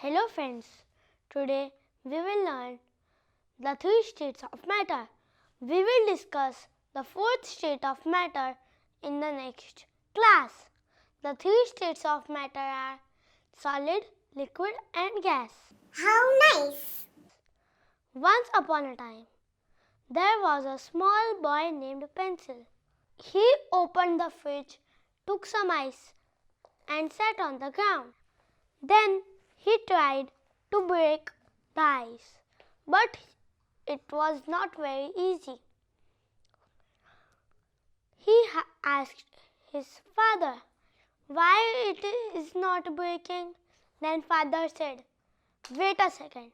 Hello friends, today we will learn the three states of matter. We will discuss the fourth state of matter in the next class. The three states of matter are solid, liquid and gas. How nice! Once upon a time, there was a small boy named Pencil. He opened the fridge, took some ice and sat on the ground. Then he tried to break the ice, but it was not very easy. He asked his father why it is not breaking. Then father said, "Wait a second."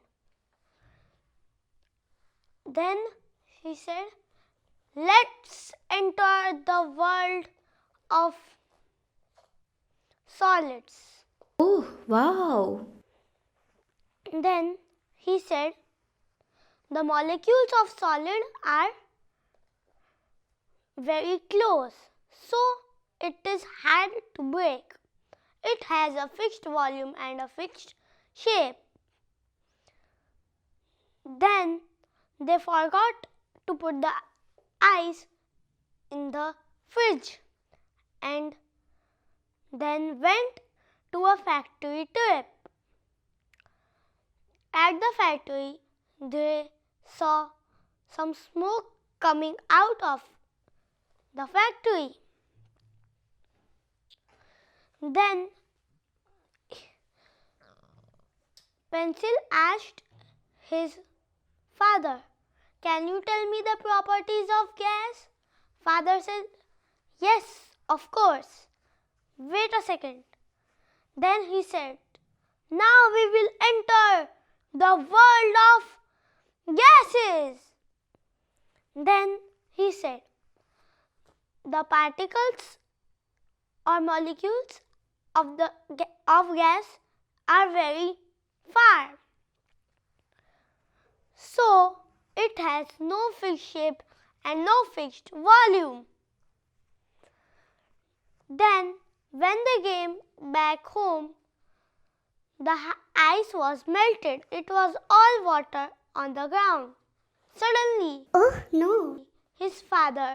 Then he said, "Let's enter the world of solids." Oh, wow! Then he said, "The molecules of solid are very close, so it is hard to break. It has a fixed volume and a fixed shape." Then they forgot to put the ice in the fridge and then went to a factory trip. At the factory, they saw some smoke coming out of the factory. Then Pencil asked his father, "Can you tell me the properties of gas?" Father said, "Yes, of course. Wait a second." Then he said, "Now we will enter the world of gases." Then he said, "The particles or molecules of gas are very far, so it has no fixed shape and no fixed volume." Then when they came back home, the ice was melted. It was all water on the ground. Suddenly, Oh no! his father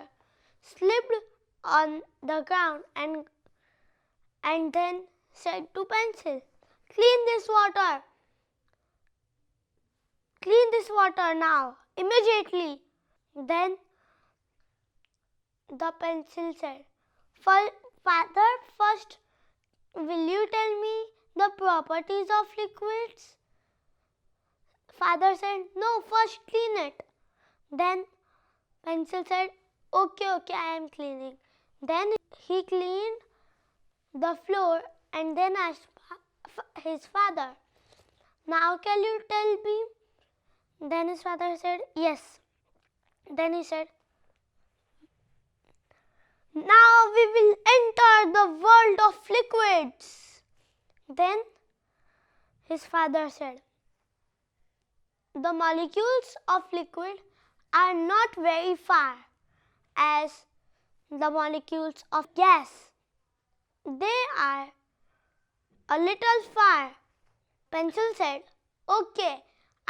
slipped on the ground and then said to Pencil, "Clean this water. Clean this water now, immediately." Then the Pencil said, "Father, first will you tell me the properties of liquids?" Father said, "No, first clean it." Then Pencil said, Okay, I am cleaning." Then he cleaned the floor and then asked his father, "Now can you tell me?" Then his father said, "Yes." Then he said, "Now we will enter the world of liquids." Then his father said, "The molecules of liquid are not very far as the molecules of gas. They are a little far." Pencil said, "Okay,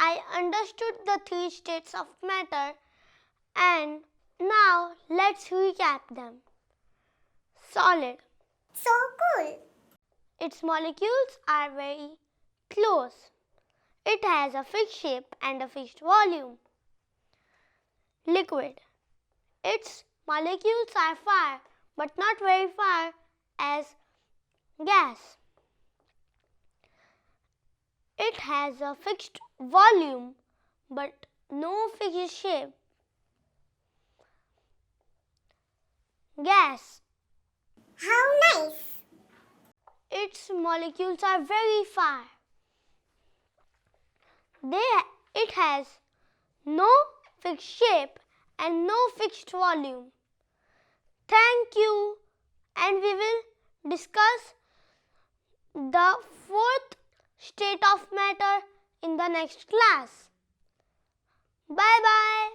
I understood the three states of matter and now let's recap them. Solid. So cool! Its molecules are very close. It has a fixed shape and a fixed volume. Liquid. Its molecules are far but not very far as gas. It has a fixed volume but no fixed shape. Gas. How nice! Its molecules are very far. It has no fixed shape and no fixed volume. Thank you, and we will discuss the fourth state of matter in the next class. Bye bye.